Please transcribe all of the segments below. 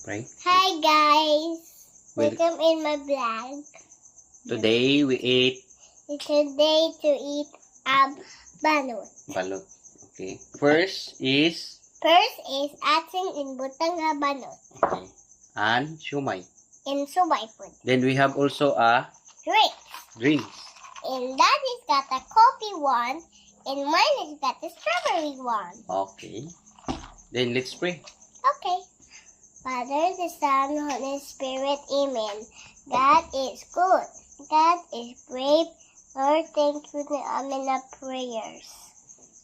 Right? Hi guys! Welcome in my vlog. Today we ate Today to eat balot. balot. Okay. First is Ating in butang nga balot. okay. And shumai. In subay food. Then we have also a Drink. drinks. And daddy's got a coffee one. And mine has got the strawberry one. Okay. Then let's pray. Okay. Father, the Son, Holy Spirit, Amen. God is good. God is brave. Lord, thank you for our prayers.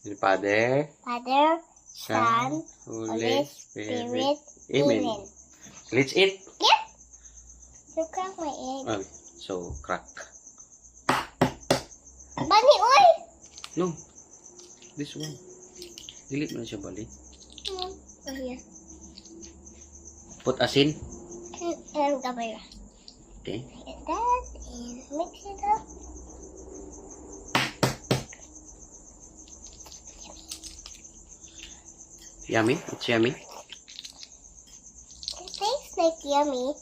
The Father, Father, Son, Son, Holy Holy Spirit. Spirit, Amen. Amen. Let's eat. Yep. You crack my egg. Okay. So, crack. Bunny, oy! No. This one. Delete mo na siya, bali. Oh, yeah. Put asin. And camera. Okay. Get that and mix it up. Yummy. It's yummy. It tastes like yummy.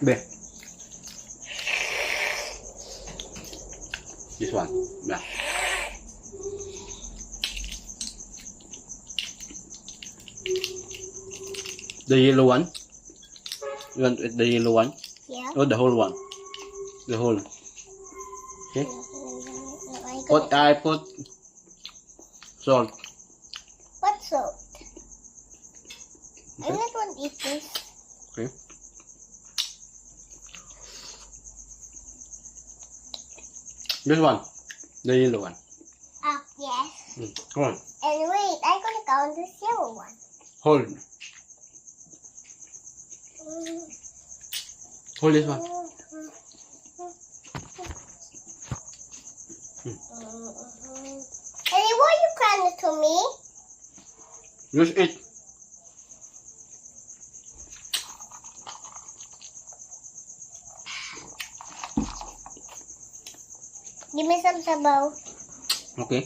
Be. This one. Black. The yellow one. You want to eat the yellow one? Yeah. Oh, the whole one. The whole. Okay. What I put salt. salt? I Okay. don't want to eat this. Okay. This one. The yellow one. Yes. Come on. And wait, I'm gonna count this yellow one. Hold. Hold this one. Hey, why you crying to me? Just eat. Give me some sabaw. Okay.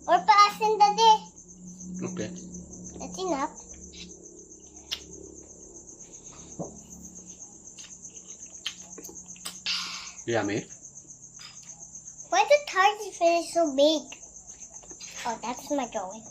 Or paasin, daddy. Okay. That's enough. Yummy. Why the target fish so big? Oh, that's my drawing.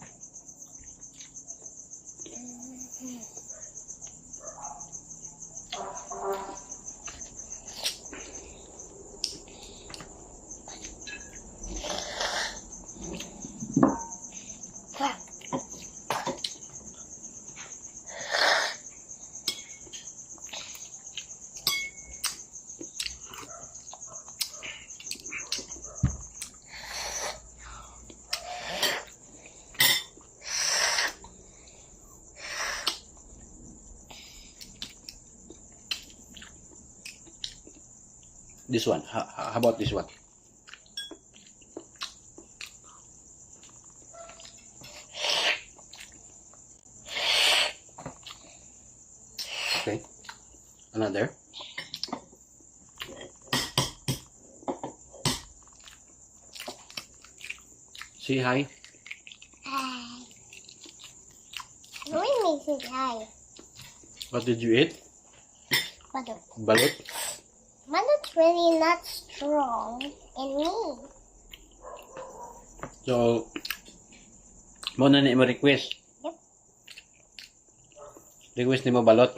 This one. How about this one? Okay. Another. Say hi. Hi. What makes it high? What did you eat? Balot. Balot. Balot's really not strong in me. So, mo na ni mo request. Yep. Request ni mo balot.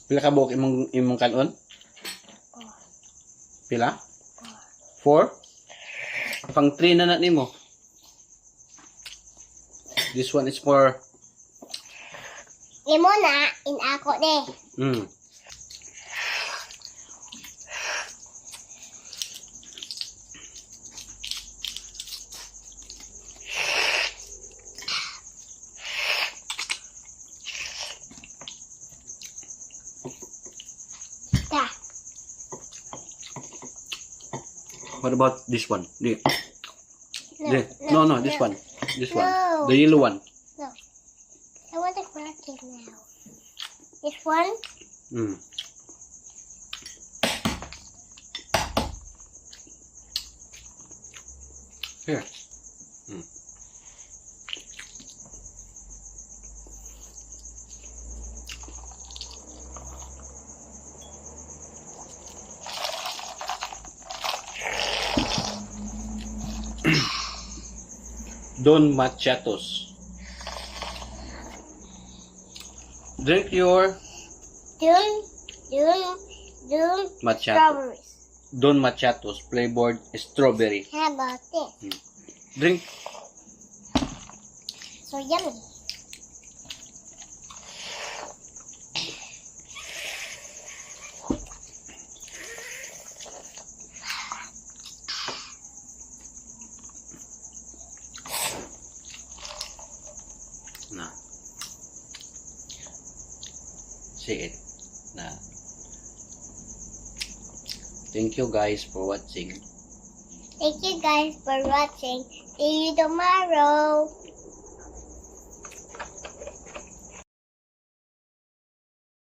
Pila ka buok imong kanon? Pila? 4? Pang 3 na nimo. This one is for Imo na, in ako de. Ta. What about this one? No, No, this one. This one. No. The yellow one. No. I want to crack it now. This one? Here. Don Machatos. Drink your Doom, Machato. strawberries. Don Machatos flavored strawberry. How about this? Drink. So yummy. Na. See it. Na. Thank you guys for watching. Thank you guys for watching. See you tomorrow.